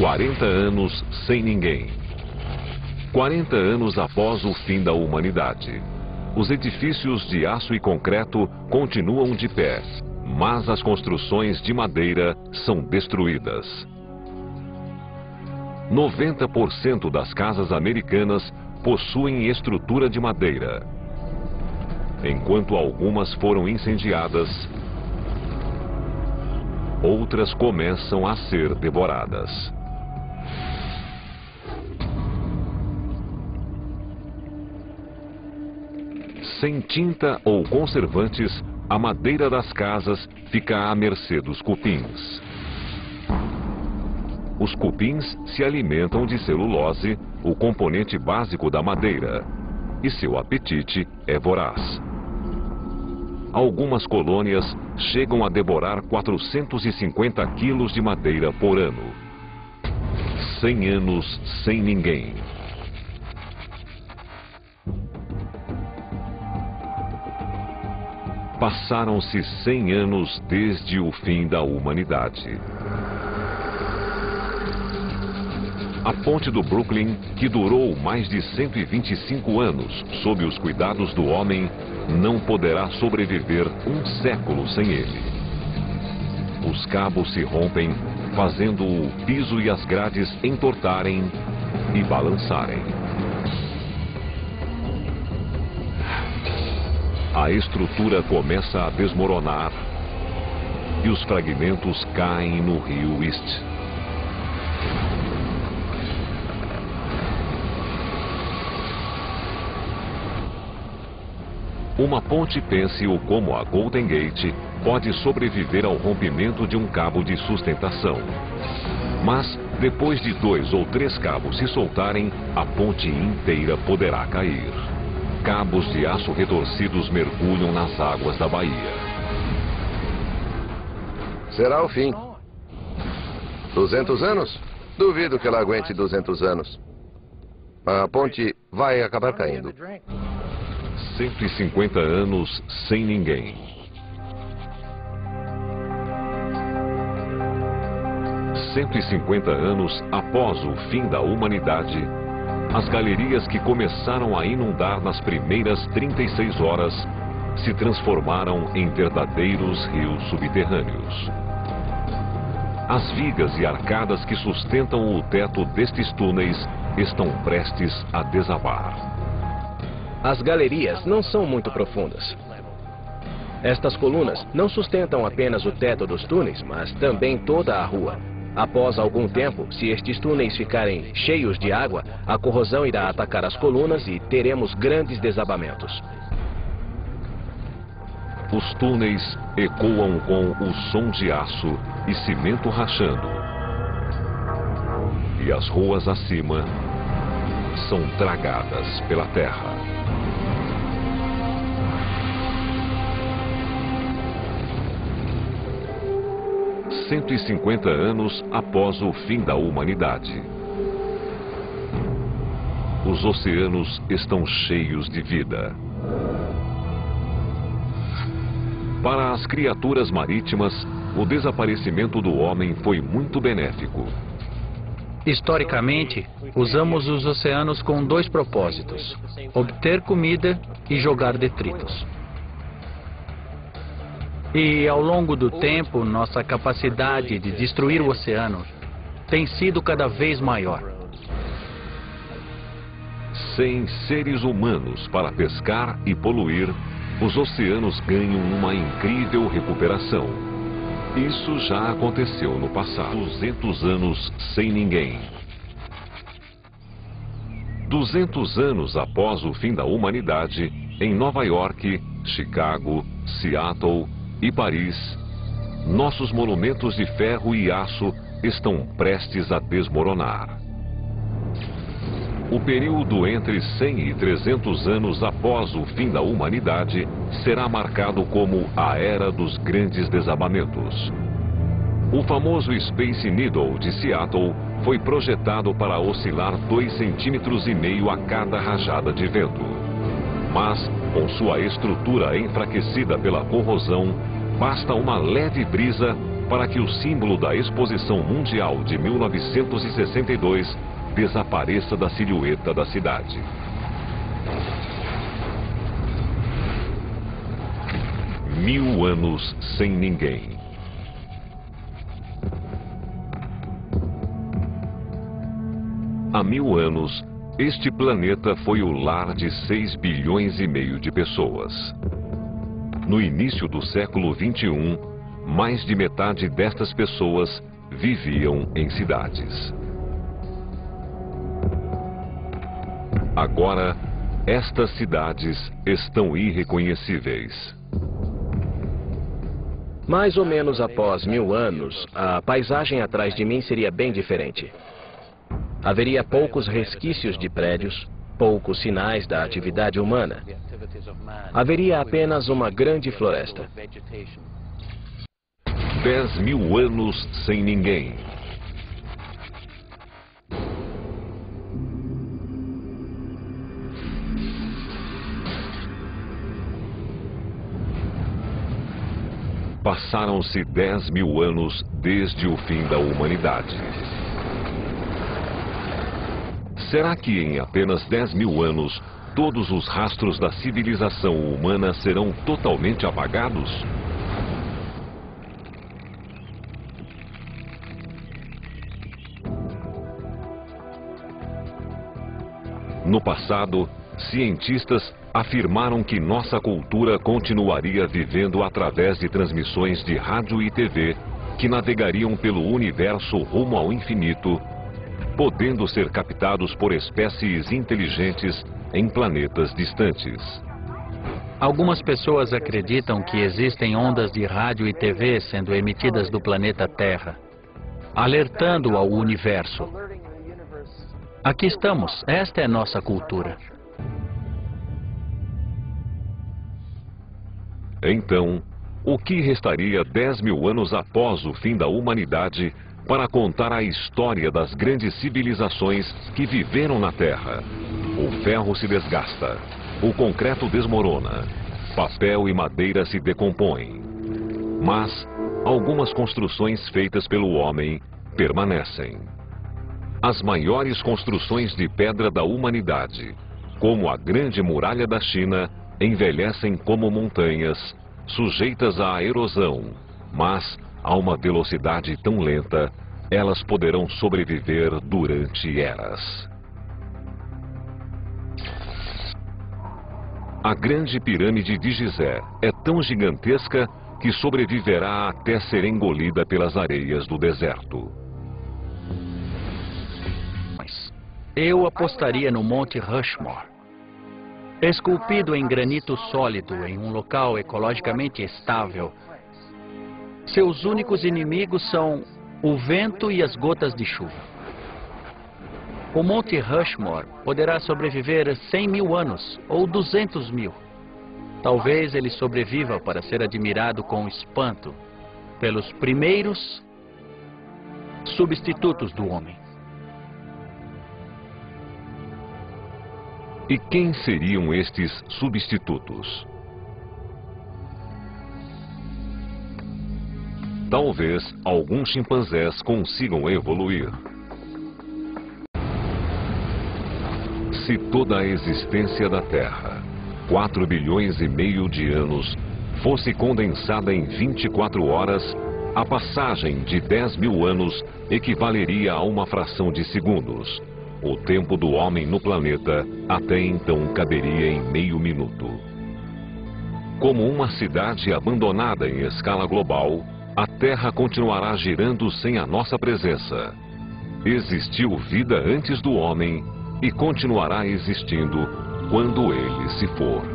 40 anos sem ninguém. 40 anos após o fim da humanidade. Os edifícios de aço e concreto continuam de pé, mas as construções de madeira são destruídas. 90% das casas americanas possuem estrutura de madeira. Enquanto algumas foram incendiadas, outras começam a ser devoradas. Sem tinta ou conservantes, a madeira das casas fica à mercê dos cupins. Os cupins se alimentam de celulose, o componente básico da madeira, e seu apetite é voraz. Algumas colônias chegam a devorar 450 quilos de madeira por ano. 100 anos sem ninguém. Passaram-se 100 anos desde o fim da humanidade. A ponte do Brooklyn, que durou mais de 125 anos sob os cuidados do homem, não poderá sobreviver um século sem ele. Os cabos se rompem, fazendo o piso e as grades entortarem e balançarem. A estrutura começa a desmoronar e os fragmentos caem no rio East. Uma ponte pêncil como a Golden Gate pode sobreviver ao rompimento de um cabo de sustentação. Mas, depois de 2 ou 3 cabos se soltarem, a ponte inteira poderá cair. Cabos de aço retorcidos mergulham nas águas da baía. Será o fim. 200 anos? Duvido que ela aguente 200 anos. A ponte vai acabar caindo. 150 anos sem ninguém. 150 anos após o fim da humanidade, as galerias que começaram a inundar nas primeiras 36 horas se transformaram em verdadeiros rios subterrâneos. As vigas e arcadas que sustentam o teto destes túneis estão prestes a desabar. As galerias não são muito profundas. Estas colunas não sustentam apenas o teto dos túneis, mas também toda a rua. Após algum tempo, se estes túneis ficarem cheios de água, a corrosão irá atacar as colunas e teremos grandes desabamentos. Os túneis ecoam com o som de aço e cimento rachando. E as ruas acima são tragadas pela terra. Há 150 anos após o fim da humanidade. Os oceanos estão cheios de vida. Para as criaturas marítimas, o desaparecimento do homem foi muito benéfico. Historicamente, usamos os oceanos com 2 propósitos: obter comida e jogar detritos. E ao longo do tempo, nossa capacidade de destruir o oceano tem sido cada vez maior. Sem seres humanos para pescar e poluir, os oceanos ganham uma incrível recuperação. Isso já aconteceu no passado. 200 anos sem ninguém. 200 anos após o fim da humanidade, em Nova York, Chicago, Seattle e Paris, nossos monumentos de ferro e aço estão prestes a desmoronar. O período entre 100 e 300 anos após o fim da humanidade será marcado como a Era dos Grandes Desabamentos. O famoso Space Needle de Seattle foi projetado para oscilar 2,5 centímetros a cada rajada de vento. Mas, com sua estrutura enfraquecida pela corrosão, basta uma leve brisa para que o símbolo da Exposição Mundial de 1962 desapareça da silhueta da cidade. Mil anos sem ninguém. Há 1000 anos, este planeta foi o lar de 6,5 bilhões de pessoas. No início do século XXI, mais de metade destas pessoas viviam em cidades. Agora, estas cidades estão irreconhecíveis. Mais ou menos após 1000 anos, a paisagem atrás de mim seria bem diferente. Haveria poucos resquícios de prédios, poucos sinais da atividade humana. Haveria apenas uma grande floresta. 10.000 anos sem ninguém. Passaram-se 10.000 anos desde o fim da humanidade. Será que em apenas 10.000 anos, todos os rastros da civilização humana serão totalmente apagados? No passado, cientistas afirmaram que nossa cultura continuaria vivendo através de transmissões de rádio e TV que navegariam pelo universo rumo ao infinito, podendo ser captados por espécies inteligentes em planetas distantes. Algumas pessoas acreditam que existem ondas de rádio e TV sendo emitidas do planeta Terra, alertando ao universo. Aqui estamos, esta é nossa cultura. Então, o que restaria 10.000 anos após o fim da humanidade para contar a história das grandes civilizações que viveram na Terra? O ferro se desgasta, o concreto desmorona, papel e madeira se decompõem. Mas algumas construções feitas pelo homem permanecem. As maiores construções de pedra da humanidade, como a Grande Muralha da China, envelhecem como montanhas, sujeitas à erosão, mas a uma velocidade tão lenta, elas poderão sobreviver durante eras. A Grande Pirâmide de Gizé é tão gigantesca que sobreviverá até ser engolida pelas areias do deserto. Eu apostaria no Monte Rushmore. Esculpido em granito sólido em um local ecologicamente estável, seus únicos inimigos são o vento e as gotas de chuva. O Monte Rushmore poderá sobreviver 100.000 anos ou 200.000. Talvez ele sobreviva para ser admirado com espanto pelos primeiros substitutos do homem. E quem seriam estes substitutos? Talvez alguns chimpanzés consigam evoluir. Se toda a existência da Terra, 4,5 bilhões de anos, fosse condensada em 24 horas, a passagem de 10.000 anos equivaleria a uma fração de segundos. O tempo do homem no planeta até então caberia em meio minuto. Como uma cidade abandonada em escala global, a Terra continuará girando sem a nossa presença. Existiu vida antes do homem e continuará existindo quando ele se for.